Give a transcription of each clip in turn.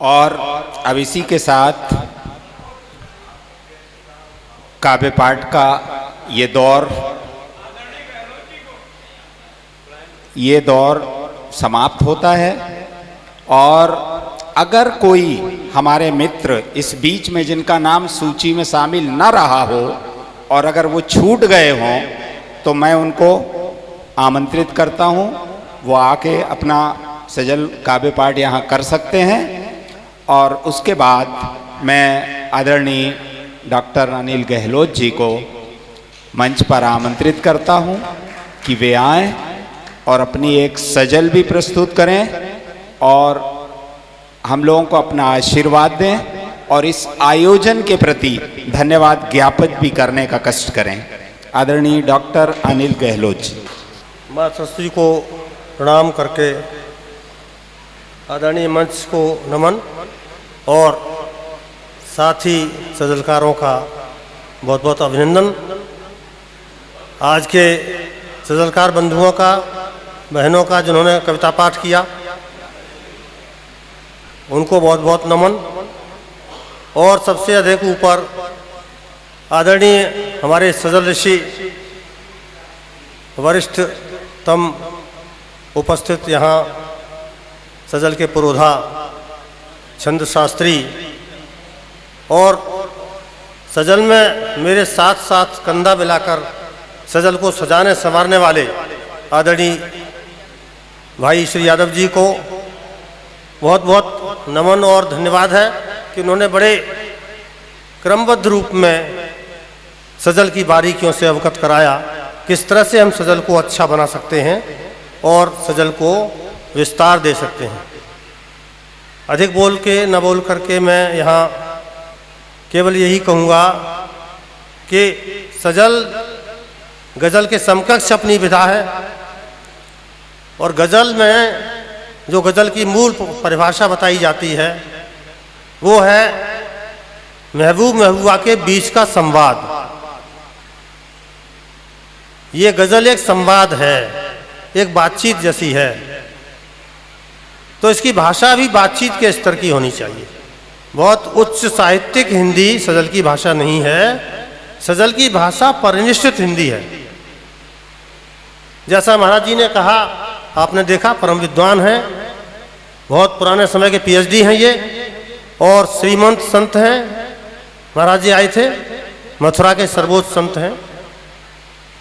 और अब इसी के साथ काव्य पाठ का ये दौर समाप्त होता है। और अगर कोई हमारे मित्र इस बीच में जिनका नाम सूची में शामिल न रहा हो और अगर वो छूट गए हों तो मैं उनको आमंत्रित करता हूँ, वो आके अपना सजल काव्य पाठ यहाँ कर सकते हैं। और उसके बाद मैं आदरणीय डॉक्टर अनिल गहलोत जी को मंच पर आमंत्रित करता हूँ कि वे आएं और अपनी एक सजल भी प्रस्तुत करें और हम लोगों को अपना आशीर्वाद दें और इस आयोजन के प्रति धन्यवाद ज्ञापित भी करने का कष्ट करें। आदरणीय डॉक्टर अनिल गहलोत जी। माँ सरस्वती को प्रणाम करके आदरणीय मंच को नमन और साथ ही सजलकारों का बहुत बहुत अभिनंदन। आज के सजलकार बंधुओं का, बहनों का जिन्होंने कविता पाठ किया, उनको बहुत बहुत नमन। और सबसे अधिक ऊपर आदरणीय हमारे सजल ऋषि वरिष्ठतम उपस्थित यहाँ सजल के पुरोधा छंद शास्त्री और सजल में मेरे साथ साथ कंधा मिलाकर सजल को सजाने संवारने वाले आदरणीय भाई श्री यादव जी को बहुत बहुत नमन और धन्यवाद है कि उन्होंने बड़े क्रमबद्ध रूप में सजल की बारीकियों से अवगत कराया, किस तरह से हम सजल को अच्छा बना सकते हैं और सजल को विस्तार दे सकते हैं। अधिक बोल के न बोल करके मैं यहाँ केवल यही कहूँगा कि सजल गज़ल के समकक्ष अपनी विधा है और गज़ल में जो गज़ल की मूल परिभाषा बताई जाती है वो है महबूब महबूबा के बीच का संवाद। ये गज़ल एक संवाद है, एक बातचीत जैसी है, तो इसकी भाषा भी बातचीत के स्तर की होनी चाहिए। बहुत उच्च साहित्यिक हिंदी सजल की भाषा नहीं है, सजल की भाषा परिनिष्ठित हिंदी है। जैसा महाराज जी ने कहा, आपने देखा परम विद्वान हैं, बहुत पुराने समय के पीएचडी हैं ये और श्रीमंत संत हैं। महाराज जी आए थे, मथुरा के सर्वोच्च संत हैं।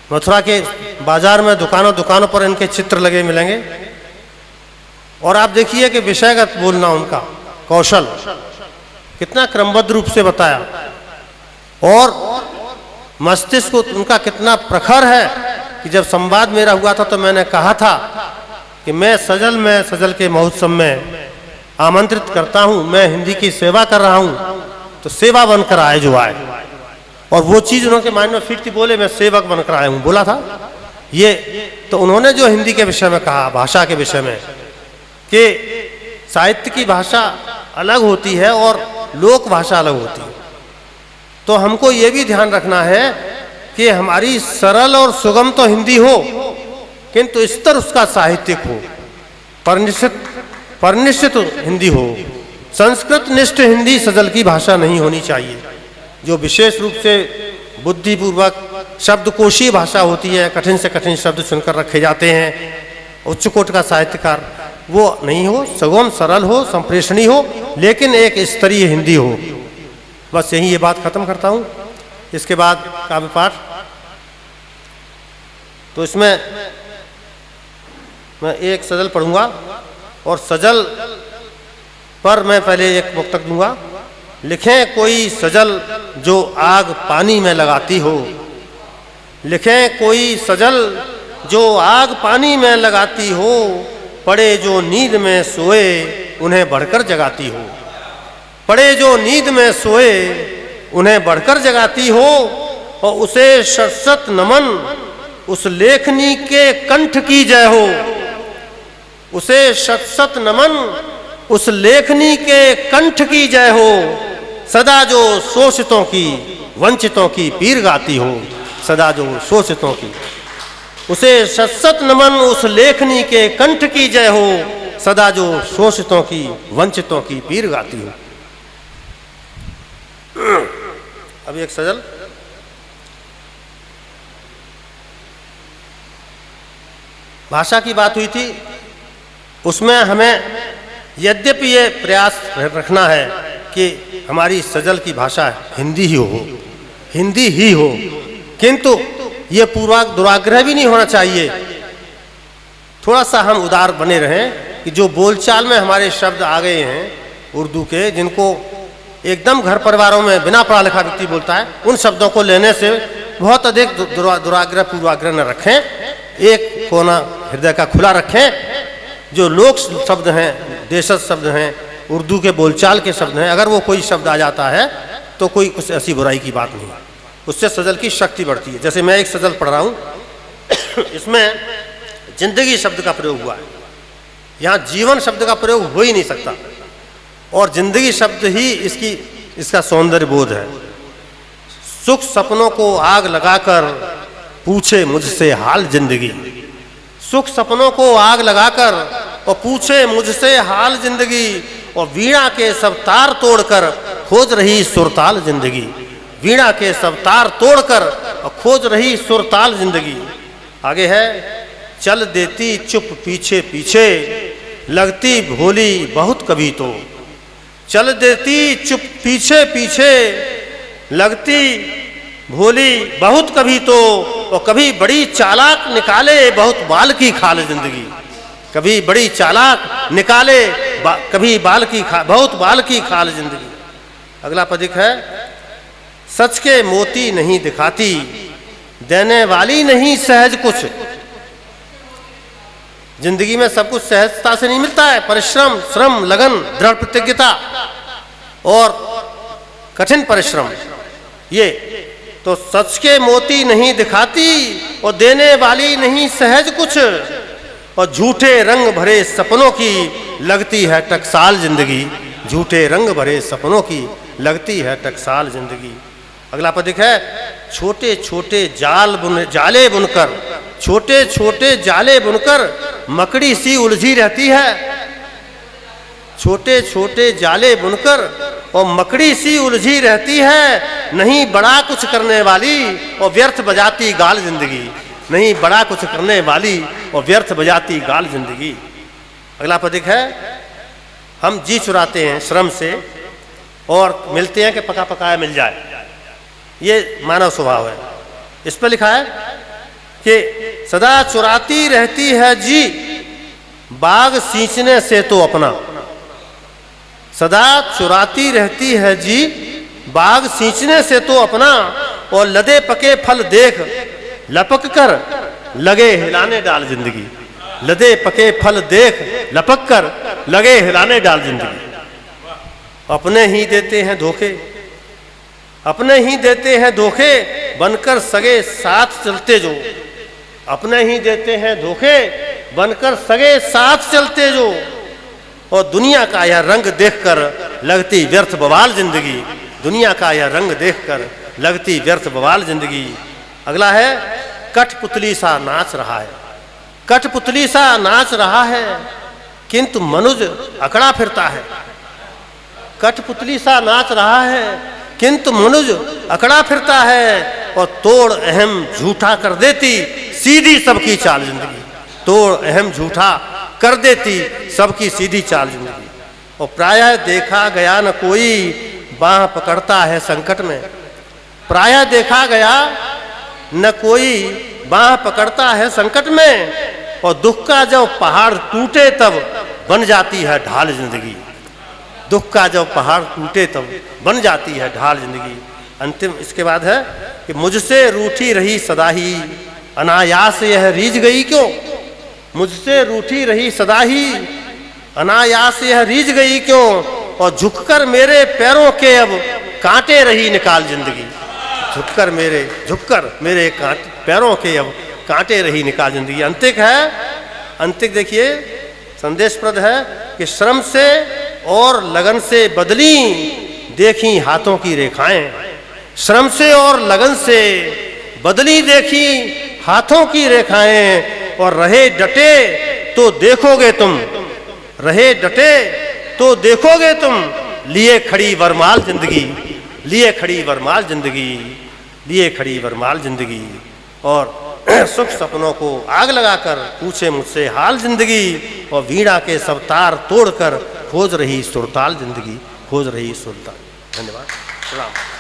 मथुरा के बाजार में दुकानों दुकानों पर इनके चित्र लगे मिलेंगे और आप देखिए कि विषयगत बोलना, उनका कौशल कितना क्रमबद्ध रूप से बताया और मस्तिष्क उनका कितना प्रखर है कि जब संवाद मेरा हुआ था तो मैंने कहा था कि मैं सजल के महोत्सव में आमंत्रित करता हूँ, मैं हिंदी की सेवा कर रहा हूँ, तो सेवा बनकर आए जो आए। और वो चीज़ उन्होंने माइंड में फिट थी, बोले मैं सेवक बनकर आया हूँ, बोला था ये। तो उन्होंने जो हिंदी के विषय में कहा, भाषा के विषय में, कि साहित्य की भाषा अलग होती है और लोक भाषा अलग होती है, तो हमको ये भी ध्यान रखना है कि हमारी सरल और सुगम तो हिंदी हो किंतु स्तर उसका साहित्यिक हो, परिनिष्ठित हिंदी हो। संस्कृत निष्ठ हिंदी सजल की भाषा नहीं होनी चाहिए, जो विशेष रूप से बुद्धिपूर्वक शब्दकोशीय भाषा होती है, कठिन से कठिन शब्द चुनकर रखे जाते हैं, उच्च कोटि का साहित्यकार, वो नहीं हो, सुगम सरल हो, संप्रेषणीय हो, लेकिन एक स्तरीय हिंदी हो। बस यही ये बात खत्म करता हूँ। इसके बाद काव्य पाठ, तो इसमें मैं एक सजल पढ़ूंगा और सजल पर मैं पहले एक मुक्तक दूंगा। लिखें कोई सजल जो आग पानी में लगाती हो, लिखें कोई सजल जो आग पानी में लगाती हो, पड़े जो नींद में सोए उन्हें बढ़कर जगाती हो, पड़े जो नींद में सोए उन्हें बढ़कर जगाती हो। और उसे शत नमन उस लेखनी के कंठ की जय हो, उसे शत नमन उस लेखनी के कंठ की जय हो, सदा जो शोषितों की वंचितों की पीर गाती हो, सदा जो शोषितों की। उसे शत नमन उस लेखनी के कंठ की जय हो, सदा जो शोषितों की वंचितों की पीर गाती हूँ। अभी एक सजल। भाषा की बात हुई थी, उसमें हमें यद्यपि ये प्रयास रखना है कि हमारी सजल की भाषा हिंदी ही हो, किंतु ये पूरा दुराग्रह भी नहीं होना चाहिए। थोड़ा सा हम उदार बने रहें कि जो बोलचाल में हमारे शब्द आ गए हैं उर्दू के, जिनको एकदम घर परिवारों में बिना पढ़ा लिखा व्यक्ति बोलता है, उन शब्दों को लेने से बहुत अधिक दुराग्रह पूर्वाग्रह न रखें। एक कोना हृदय का खुला रखें। जो लोक शब्द हैं, देशज शब्द हैं, उर्दू के बोलचाल के शब्द हैं, अगर वो कोई शब्द आ जाता है तो कोई कुछ ऐसी बुराई की बात नहीं है, उससे सजल की शक्ति बढ़ती है। जैसे मैं एक सजल पढ़ रहा हूँ, इसमें जिंदगी शब्द का प्रयोग हुआ है। यहाँ जीवन शब्द का प्रयोग हो ही नहीं सकता, और जिंदगी शब्द ही इसका सौंदर्य बोध है। सुख सपनों को आग लगाकर पूछे मुझसे हाल जिंदगी, सुख सपनों को आग लगाकर और पूछे मुझसे हाल जिंदगी, और वीणा के सब तार तोड़कर खोज रही सुरताल जिंदगी, वीणा के सब तार तोड़कर और खोज रही सुरताल जिंदगी। आगे है, चल देती चुप पीछे पीछे लगती भोली बहुत कभी तो, चल देती चुप पीछे पीछे लगती भोली बहुत कभी तो, और कभी बड़ी चालाक निकाले बहुत बाल की खाल जिंदगी, कभी बड़ी चालाक निकाले कभी बहुत बाल की खाल जिंदगी। अगला पदिक है, सच के मोती नहीं दिखाती देने वाली नहीं सहज कुछ। जिंदगी में सब कुछ सहजता से नहीं मिलता है। परिश्रम, श्रम, लगन, दृढ़ प्रतिज्ञता और कठिन परिश्रम, ये तो सच के मोती नहीं दिखाती और देने वाली नहीं सहज कुछ, और झूठे रंग भरे सपनों की लगती है टकसाल जिंदगी, झूठे रंग भरे सपनों की लगती है टकसाल जिंदगी। अगला पदिक है, छोटे छोटे जाले बुनकर, छोटे छोटे जाले बुनकर मकड़ी सी उलझी रहती है, छोटे छोटे जाले बुनकर और मकड़ी सी उलझी रहती है, नहीं बड़ा कुछ करने वाली और व्यर्थ बजाती गाल जिंदगी, नहीं बड़ा कुछ करने वाली और व्यर्थ बजाती गाल जिंदगी। अगला पदिक है, हम जी चुराते हैं श्रम से और मिलते हैं कि पका पकाया मिल जाए, ये मानव स्वभाव है। इस पर लिखा है कि सदा चुराती रहती है जी बाग सींचने से तो अपना, सदा चुराती रहती है जी बाग सींचने से तो अपना, और लदे पके फल देख लपक कर लगे हिलाने डाल जिंदगी, लदे पके फल देख लपक कर लगे हिलाने डाल जिंदगी। अपने ही देते हैं धोखे, अपने ही देते हैं धोखे बनकर सगे साथ चलते जो, अपने ही देते हैं धोखे बनकर सगे साथ चलते जो, और दुनिया का यह रंग देखकर लगती व्यर्थ बवाल जिंदगी, दुनिया का यह रंग देखकर लगती व्यर्थ बवाल जिंदगी। अगला है, कठपुतली सा नाच रहा है, कठपुतली सा नाच रहा है किंतु मनुज अकड़ा फिरता है, कठपुतली सा नाच रहा है किंतु मनुज अकड़ा फिरता है, और तोड़ अहम झूठा कर देती सीधी सबकी चाल जिंदगी, तोड़ अहम झूठा कर देती सबकी सीधी चाल जिंदगी। और प्रायः देखा गया न कोई बाह पकड़ता है संकट में, प्रायः देखा गया न कोई बाह पकड़ता है संकट में, और दुख का जब पहाड़ टूटे तब बन जाती है ढाल जिंदगी, दुख का जब पहाड़ टूटे तब बन जाती है ढाल जिंदगी। अंतिम इसके बाद है कि मुझसे रूठी रही सदा ही अनायास यह रीझ गई क्यों, मुझसे रूठी रही सदा ही अनायास यह रीझ गई क्यों, और झुककर मेरे पैरों के अब कांटे रही निकाल जिंदगी, झुककर मेरे पैरों के अब कांटे रही निकाल जिंदगी। अंतिक है, अंतिक देखिए संदेशप्रद है कि श्रम से और लगन से बदली देखी हाथों की रेखाएं, श्रम से और लगन से बदली देखी हाथों की रेखाएं, और रहे डटे तो देखोगे तुम, रहे डटे तो देखोगे तुम लिए खड़ी वरमाल जिंदगी, लिए खड़ी वरमाल जिंदगी, लिए खड़ी वरमाल जिंदगी। और सुख सपनों को आग लगाकर पूछे मुझसे हाल जिंदगी, और वीणा के सब तार तोड़कर खोज रही सुरताल जिंदगी, खोज रही सुरताल। धन्यवाद। सलाम।